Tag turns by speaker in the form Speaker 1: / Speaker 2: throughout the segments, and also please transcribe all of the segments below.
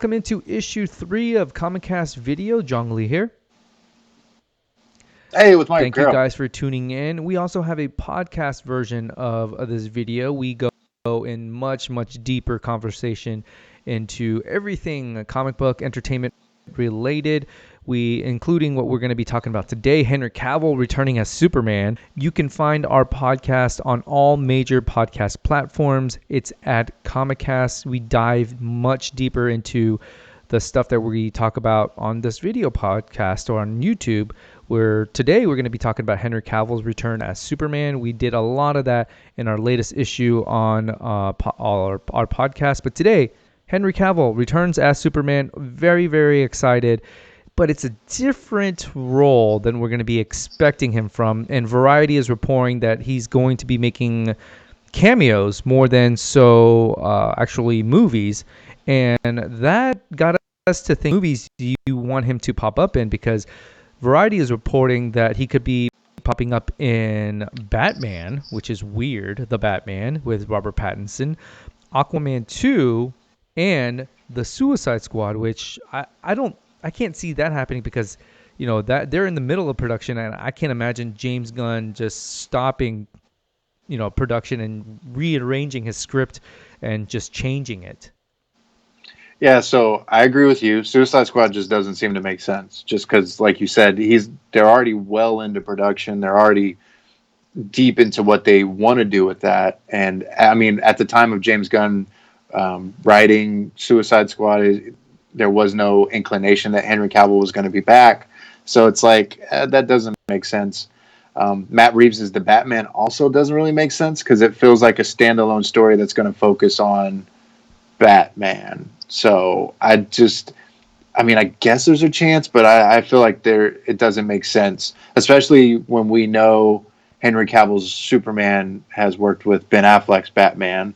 Speaker 1: welcome into issue 3 of Comic Cast Video. Jong Lee here.
Speaker 2: Hey, with my
Speaker 1: Thank
Speaker 2: girl.
Speaker 1: you guys for tuning in. We also have a podcast version of this video. We go in much deeper conversation into everything comic book entertainment related, including what we're going to be talking about today, Henry Cavill returning as Superman. You can find our podcast on all major podcast platforms. It's at Comic Cast. We dive much deeper into the stuff that we talk about on this video podcast or on YouTube, where today we're going to be talking about Henry Cavill's return as Superman. We did a lot of that in our latest issue on our podcast, but today Henry Cavill returns as Superman. Very excited, but it's a different role than we're going to be expecting him from, and Variety is reporting that he's going to be making cameos more than actually movies, and that got us to think, movies do you want him to pop up in? Because Variety is reporting that he could be popping up in Batman, which is weird, the Batman with Robert Pattinson, Aquaman 2, and the Suicide Squad, which I can't see that happening because, you know, that they're in the middle of production, and I can't imagine James Gunn just stopping, you know, production and rearranging his script and just changing it.
Speaker 2: Yeah, so I agree with you. Suicide Squad just doesn't seem to make sense. Just because, like you said, they're already well into production. They're already deep into what they want to do with that. And I mean, at the time of James Gunn writing Suicide Squad, there was no inclination that Henry Cavill was going to be back. So it's like, that doesn't make sense. Matt Reeves as the Batman also doesn't really make sense because it feels like a standalone story that's going to focus on Batman. So I guess there's a chance, but I feel like it doesn't make sense, especially when we know Henry Cavill's Superman has worked with Ben Affleck's Batman.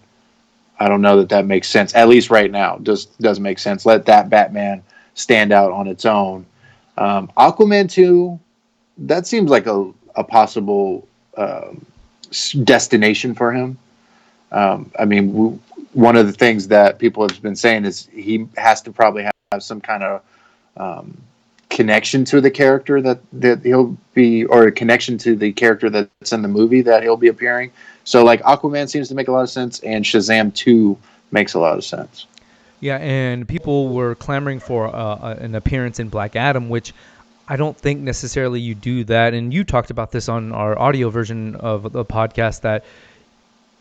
Speaker 2: I don't know that makes sense, at least right now. Just doesn't make sense. Let that Batman stand out on its own. Aquaman 2, that seems like a possible destination for him. One of the things that people have been saying is he has to probably have some kind of connection to the character that he'll be, or a connection to the character that's in the movie that he'll be appearing. So, like, Aquaman seems to make a lot of sense, and Shazam 2 makes a lot of sense.
Speaker 1: Yeah, and people were clamoring for an appearance in Black Adam, which I don't think necessarily you do that. And you talked about this on our audio version of the podcast, that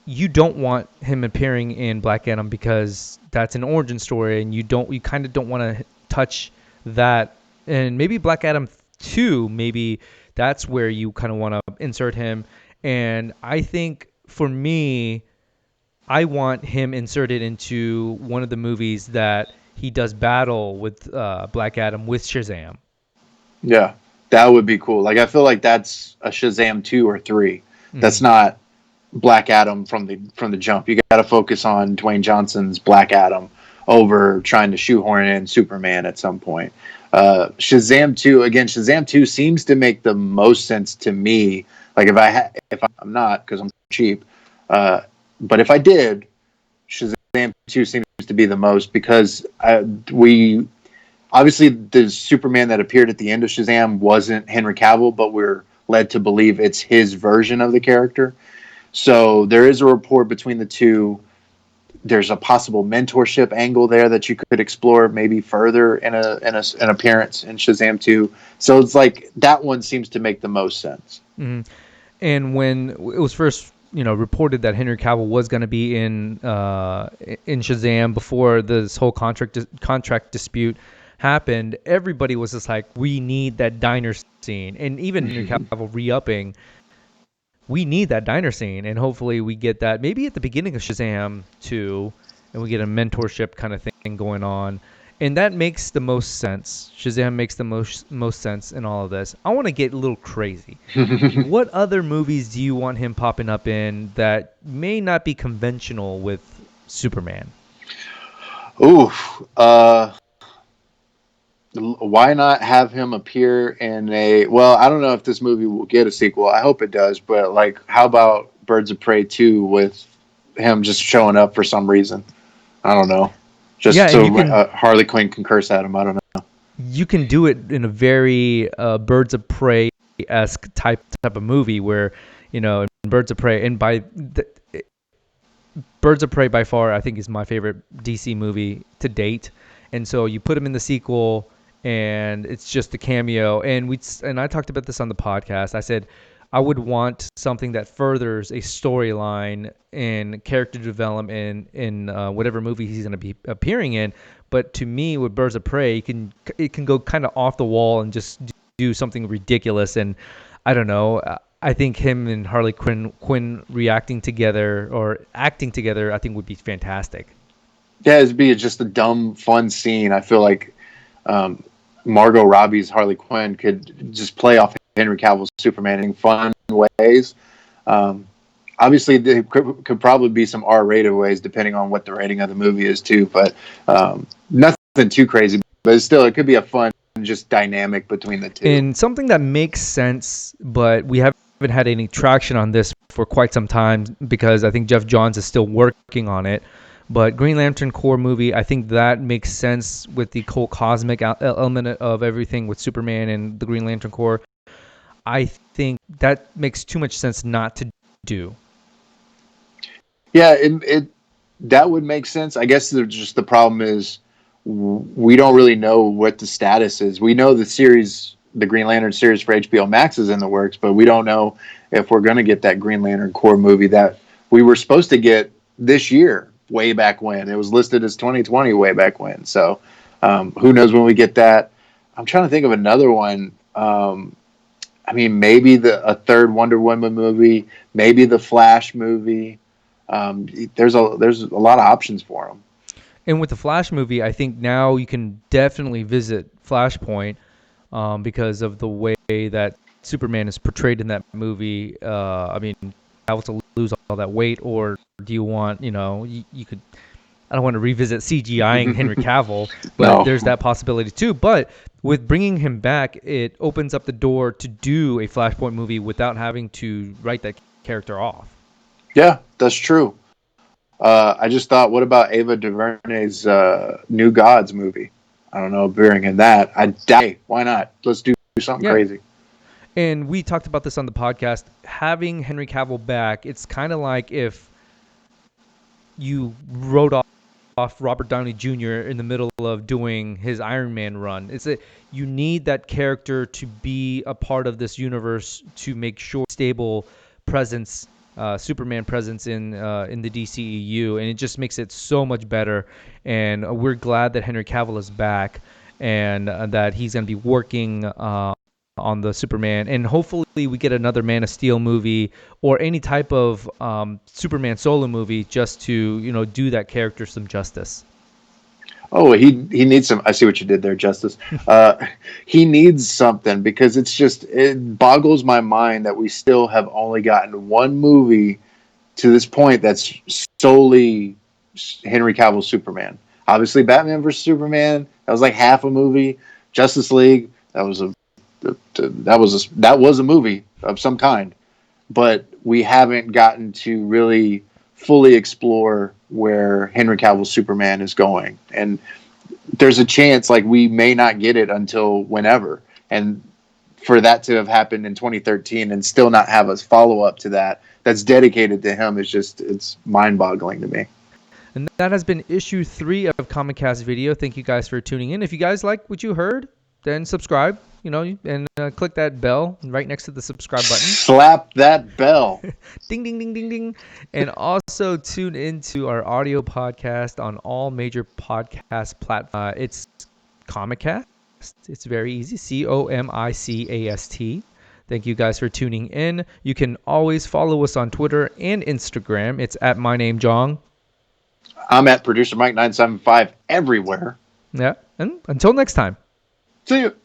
Speaker 1: you don't want him appearing in Black Adam because that's an origin story, and you kind of don't want to touch that. And maybe Black Adam 2, maybe that's where you kind of want to insert him. And I think for me, I want him inserted into one of the movies that he does battle with Black Adam with Shazam.
Speaker 2: Yeah, that would be cool. Like, I feel like that's a Shazam 2 or 3. Mm-hmm. That's not Black Adam from the jump. You got to focus on Dwayne Johnson's Black Adam over trying to shoehorn in Superman at some point. Shazam 2 seems to make the most sense to me. Like, if I'm not, because I'm cheap, but if I did, Shazam 2 seems to be the most, because obviously the Superman that appeared at the end of Shazam wasn't Henry Cavill, but we're led to believe it's his version of the character. So there is a rapport between the two. There's a possible mentorship angle there that you could explore maybe further in an appearance in Shazam 2. So it's like that one seems to make the most sense.
Speaker 1: Mm-hmm. And when it was first, reported that Henry Cavill was going to be in Shazam before this whole contract dispute happened, everybody was just like, we need that diner scene. And even Henry Cavill re-upping, we need that diner scene, and hopefully we get that maybe at the beginning of Shazam 2, and we get a mentorship kind of thing going on. And that makes the most sense. Shazam makes the most sense in all of this. I want to get a little crazy. What other movies do you want him popping up in that may not be conventional with Superman?
Speaker 2: Ooh, why not have him appear in I don't know if this movie will get a sequel. I hope it does, but like, how about Birds of Prey 2 with him just showing up for some reason? I don't know. just
Speaker 1: Yeah, and
Speaker 2: so Harley Quinn can curse at him. I don't know.
Speaker 1: you can do it in a very Birds of Prey esque type of movie where, in Birds of Prey, and Birds of Prey by far I think is my favorite DC movie to date, and so you put him in the sequel, and it's just a cameo, and I talked about this on the podcast. I said I would want something that furthers a storyline and character development in whatever movie he's going to be appearing in. But to me, with Birds of Prey, it can go kind of off the wall and just do something ridiculous. And I don't know. I think him and Harley Quinn reacting together or acting together, I think would be fantastic.
Speaker 2: Yeah, it'd be just a dumb, fun scene. I feel like Margot Robbie's Harley Quinn could just play off Henry Cavill's Superman in fun ways. Obviously, there could probably be some R-rated ways, depending on what the rating of the movie is, too. But nothing too crazy. But still, it could be a fun, just dynamic between the two.
Speaker 1: And something that makes sense, but we haven't had any traction on this for quite some time because I think Jeff Johns is still working on it. But Green Lantern Corps movie, I think that makes sense with the whole cosmic element of everything with Superman and the Green Lantern Corps. I think that makes too much sense not to do.
Speaker 2: Yeah, that would make sense. I guess just the problem is we don't really know what the status is. We know the Green Lantern series for HBO Max is in the works, but we don't know if we're going to get that Green Lantern Corps movie that we were supposed to get this year, way back when. It was listed as 2020 way back when. So who knows when we get that. I'm trying to think of another one. I mean, maybe a third Wonder Woman movie, maybe the Flash movie. There's a lot of options for them.
Speaker 1: And with the Flash movie, I think now you can definitely visit Flashpoint because of the way that Superman is portrayed in that movie. I mean, how to lose all that weight, or do you want, you could. I don't want to revisit CGIing Henry Cavill, but
Speaker 2: No.
Speaker 1: There's that possibility too. But with bringing him back, it opens up the door to do a Flashpoint movie without having to write that character off.
Speaker 2: Yeah, that's true. I just thought, what about Ava DuVernay's New Gods movie? I don't know, appearing in that. I'd die. Why not? Let's do something crazy.
Speaker 1: And we talked about this on the podcast. Having Henry Cavill back, it's kind of like if you wrote off Robert Downey Jr. in the middle of doing his Iron Man run. You need that character to be a part of this universe to make sure stable presence, Superman presence in the DCEU, and it just makes it so much better. And we're glad that Henry Cavill is back and that he's going to be working on the Superman, and hopefully we get another Man of Steel movie or any type of Superman solo movie just to do that character some justice.
Speaker 2: Oh, he needs some. I see what you did there, Justice. He needs something because it boggles my mind that we still have only gotten one movie to this point that's solely Henry Cavill's Superman. Obviously, Batman vs Superman, that was like half a movie. Justice League, that was a movie of some kind, but we haven't gotten to really fully explore where Henry Cavill's Superman is going, and there's a chance like we may not get it until whenever, and for that to have happened in 2013 and still not have a follow-up to that's dedicated to him it's mind-boggling to me.
Speaker 1: And that has been issue 3 of Comic Cast Video. Thank you guys for tuning in. If you guys like what you heard, then subscribe, and click that bell right next to the subscribe button.
Speaker 2: Slap that bell.
Speaker 1: Ding, ding, ding, ding, ding. And also tune into our audio podcast on all major podcast platforms. It's Comic Cast. It's very easy. COMICAST. Thank you guys for tuning in. You can always follow us on Twitter and Instagram. It's at my name, Jong.
Speaker 2: I'm at producer Mike 975 everywhere.
Speaker 1: Yeah. And until next time.
Speaker 2: See you.